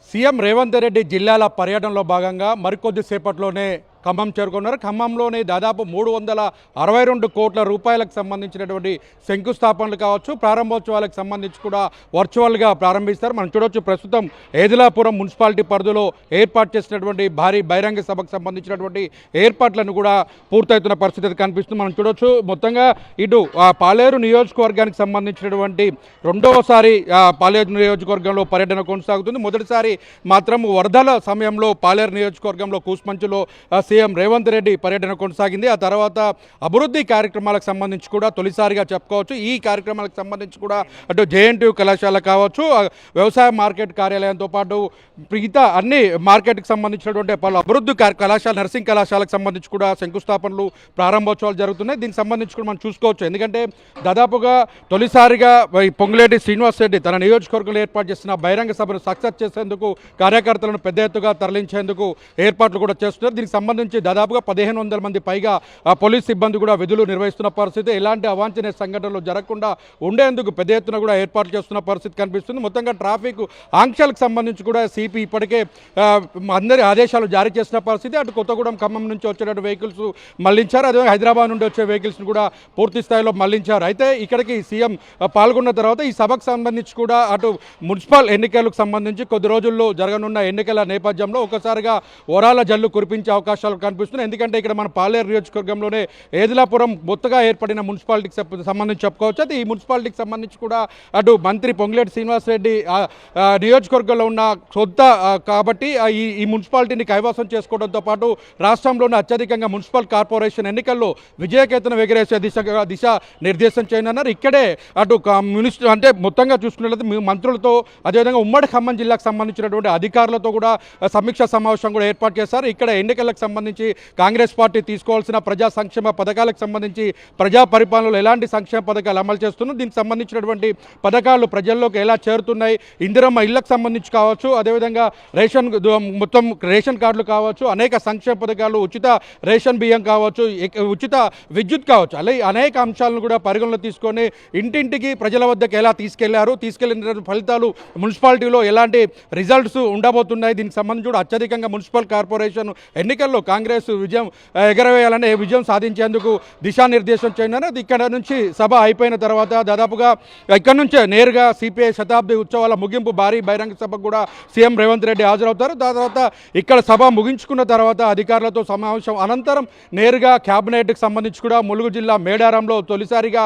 CM Revanth Reddy జిల్లాల పర్యటనలో భాగంగా మరికొద్ది సేపట్లోనే ఖమ్మం చేరుకున్నారు. ఖమ్మంలోని దాదాపు 362 కోట్ల రూపాయలకు సంబంధించినటువంటి శంకుస్థాపనలు కావచ్చు, ప్రారంభోత్సవాలకు సంబంధించి కూడా వర్చువల్గా ప్రారంభిస్తారు. మనం చూడవచ్చు ప్రస్తుతం ఏదిలాపురం మున్సిపాలిటీ పరిధిలో ఏర్పాటు చేసినటువంటి భారీ బహిరంగ సభకు సంబంధించినటువంటి ఏర్పాట్లను కూడా పూర్తవుతున్న పరిస్థితి కనిపిస్తుంది. మనం చూడవచ్చు మొత్తంగా ఇటు పాలేరు నియోజకవర్గానికి సంబంధించినటువంటి రెండవసారి పాలేరు నియోజకవర్గంలో పర్యటన కొనసాగుతుంది. మొదటిసారి మాత్రం వరదల సమయంలో పాలేరు నియోజకవర్గంలో కూస్మంచులో సీఎం రేవంత్ రెడ్డి పర్యటన కొనసాగింది. ఆ తర్వాత అభివృద్ధి కార్యక్రమాలకు సంబంధించి కూడా తొలిసారిగా చెప్పుకోవచ్చు. ఈ కార్యక్రమాలకు సంబంధించి కూడా అటు జేఎన్టీయూ కళాశాల కావచ్చు, వ్యవసాయ మార్కెట్ కార్యాలయంతో పాటు మిగతా అన్ని మార్కెట్కి సంబంధించినటువంటి పలు అభివృద్ధి కళాశాల, నర్సింగ్ కళాశాలకు సంబంధించి కూడా శంకుస్థాపనలు, ప్రారంభోత్సవాలు జరుగుతున్నాయి. దీనికి సంబంధించి కూడా మనం చూసుకోవచ్చు. ఎందుకంటే దాదాపుగా తొలిసారిగా పొంగులేటి శ్రీనివాస్ రెడ్డి తన నియోజకవర్గంలో ఏర్పాటు చేసిన బహిరంగ సభను సక్సెస్ చేసేందుకు కార్యకర్తలను పెద్ద ఎత్తుగా తరలించేందుకు ఏర్పాట్లు కూడా చేస్తున్నారు. దీనికి సంబంధించి దాదాపుగా 1500 మంది పైగా పోలీస్ సిబ్బంది కూడా విధులు నిర్వహిస్తున్న పరిస్థితి. ఎలాంటి అవాంఛనీయ సంఘటనలు జరగకుండా ఉండేందుకు పెద్ద ఎత్తున కూడా ఏర్పాట్లు చేస్తున్న పరిస్థితి కనిపిస్తుంది. మొత్తంగా ట్రాఫిక్ ఆంక్షలకు సంబంధించి కూడా సిపి ఇప్పటికే అందరి ఆదేశాలు జారీ చేసిన పరిస్థితి. అటు కొత్తగూడెం, ఖమ్మం నుంచి వచ్చేటువంటి వెహికల్స్ మళ్లించారు. అదే హైదరాబాద్ నుండి వచ్చే వెహికల్స్ని కూడా పూర్తి స్థాయిలో మళ్లించారు. అయితే ఇక్కడికి సీఎం పాల్గొన్న తర్వాత ఈ సభకు సంబంధించి కూడా అటు మున్సిపల్ ఎన్నికలకు సంబంధించి కొద్ది రోజుల్లో జరగనున్న ఎన్నికల నేపథ్యంలో ఒకసారిగా ఓరాల జల్లు కురిపించే అవకాశాలు కనిపిస్తున్నాయి. ఎందుకంటే ఇక్కడ మన పాలేరు నియోజకవర్గంలోనే ఏదిలాపురం కొత్తగా ఏర్పడిన మున్సిపాలిటీకి సంబంధించి చెప్పుకోవచ్చు. అయితే ఈ మున్సిపాలిటీకి సంబంధించి కూడా అటు మంత్రి పొంగులేటి శ్రీనివాసరెడ్డి నియోజకవర్గంలో ఉన్న సొంత కాబట్టి ఈ మున్సిపాలిటీని కైవసం చేసుకోవడంతో పాటు రాష్ట్రంలోనే అత్యధికంగా మున్సిపల్ కార్పొరేషన్ ఎన్నికల్లో విజయకేతనం ఎగిరేసే దిశ నిర్దేశం చేయనున్నారు. ఇక్కడే అటు అంటే మొత్తంగా చూసుకున్నట్లయితే మంత్రులతో అదేవిధంగా ఉమ్మడి ఖమ్మం జిల్లాకు సంబంధించినటువంటి అధికారులతో కూడా సమీక్షా సమావేశం కూడా ఏర్పాటు చేశారు. ఇక్కడ ఎన్నికలకు సంబంధించి కాంగ్రెస్ పార్టీ తీసుకోవాల్సిన ప్రజా సంక్షేమ పథకాలకు సంబంధించి ప్రజా పరిపాలనలో ఎలాంటి సంక్షేమ పథకాలు అమలు చేస్తున్నారు, దీనికి సంబంధించినటువంటి పథకాలు ప్రజల్లోకి ఎలా చేరుతున్నాయి, ఇందిరమ్మ ఇళ్లకు సంబంధించి కావచ్చు, అదేవిధంగా మొత్తం రేషన్ కార్డులు కావచ్చు, అనేక సంక్షేమ పథకాలు, ఉచిత రేషన్ బియ్యం కావచ్చు, ఉచిత విద్యుత్ కావచ్చు, అలాగే అనేక అంశాలను కూడా పరిగణలో తీసుకొని ఇంటింటికి ప్రజల వద్దకు ఎలా తీసుకెళ్లిన ఫలితాలు మున్సిపాలిటీలో ఎలాంటి రిజల్ట్స్ ఉండబోతున్నాయి, దీనికి సంబంధించి కూడా అత్యధికంగా మున్సిపల్ కార్పొరేషన్ ఎన్నికల్లో కాంగ్రెస్ విజయం ఎగరవేయాలని విజయం సాధించేందుకు దిశానిర్దేశం చేయనున్నారు. ఇక్కడ నుంచి సభ అయిపోయిన తర్వాత దాదాపుగా ఇక్కడ నుంచే నేరుగా సిపిఐ శతాబ్ది ఉత్సవాల ముగింపు భారీ బహిరంగ సభకు కూడా సీఎం రేవంత్ రెడ్డి హాజరవుతారు. తర్వాత ఇక్కడ సభ ముగించుకున్న తర్వాత అధికారులతో సమావేశం అనంతరం నేరుగా క్యాబినెట్కి సంబంధించి కూడా ములుగు జిల్లా మేడారంలో తొలిసారిగా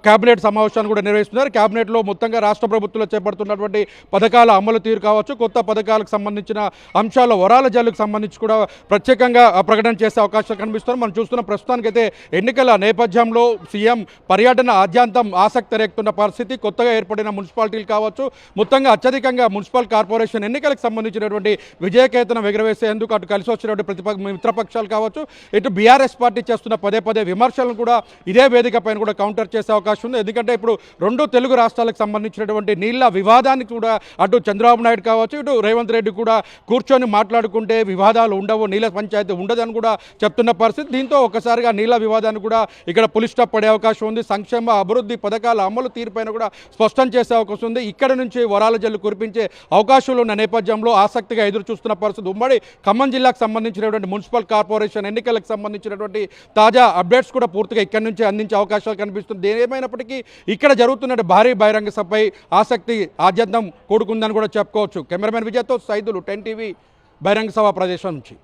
క్యాబినెట్ సమావేశాన్ని కూడా నిర్వహిస్తున్నారు. క్యాబినెట్లో మొత్తంగా రాష్ట్ర ప్రభుత్వంలో చేపడుతున్నటువంటి పథకాల అమలు తీరు కావచ్చు, కొత్త పథకాలకు సంబంధించిన అంశాల వరాల జల్లుకు సంబంధించి కూడా ప్రత్యేకంగా ప్రకటన చేసే అవకాశాలు కనిపిస్తున్నారు. మనం చూస్తున్న ప్రస్తుతానికైతే ఎన్నికల నేపథ్యంలో సీఎం పర్యటన ఆద్యంతం ఆసక్తి రేపుతున్న పరిస్థితి. కొత్తగా ఏర్పడిన మున్సిపాలిటీలు కావచ్చు, మొత్తంగా అత్యధికంగా మున్సిపల్ కార్పొరేషన్ ఎన్నికలకు సంబంధించినటువంటి విజయకేతనం ఎగురవేసేందుకు అటు కలిసి వచ్చినటువంటి మిత్రపక్షాలు కావచ్చు, ఇటు బీఆర్ఎస్ పార్టీ చేస్తున్న పదే విమర్శలను కూడా ఇదే వేదిక పైన కూడా కౌంటర్ చేసే అవకాశం ఉంది. ఎందుకంటే ఇప్పుడు రెండు తెలుగు రాష్ట్రాలకు సంబంధించినటువంటి నీళ్ల వివాదానికి కూడా అటు చంద్రబాబు నాయుడు కావచ్చు, ఇటు రేవంత్ రెడ్డి కూడా కూర్చొని మాట్లాడుకుంటే వివాదాలు ఉండవు, నీళ్ళ పంచాయతీ ఉండదని కూడా చెప్తున్న పరిస్థితి. దీంతో ఒకసారిగా నీళ్ళ వివాదాన్ని కూడా ఇక్కడ పులి స్టాప్ పడే అవకాశం ఉంది. సంక్షేమ అభివృద్ధి పథకాల అమలు తీరుపైన కూడా స్పష్టం చేసే అవకాశం ఉంది. ఇక్కడ నుంచి వరాల జల్లు కురిపించే అవకాశాలు ఉన్న నేపథ్యంలో ఆసక్తిగా ఎదురు చూస్తున్న పరిస్థితి. ఉమ్మడి ఖమ్మం జిల్లాకు సంబంధించినటువంటి మున్సిపల్ కార్పొరేషన్ ఎన్నికలకు సంబంధించినటువంటి తాజా అప్డేట్స్ కూడా పూర్తిగా ఇక్కడి నుంచి అందించే అవకాశాలు కనిపిస్తుంది. ఏమైనప్పటికీ ఇక్కడ జరుగుతున్న భారీ బహిరంగ సభపై ఆసక్తి ఆద్యంతం కూడుకుందని కూడా చెప్పుకోవచ్చు. కెమెరామెన్ విజయ్తో సైదులు 10 టీవీ బహిరంగ సభ ప్రదేశం నుంచి.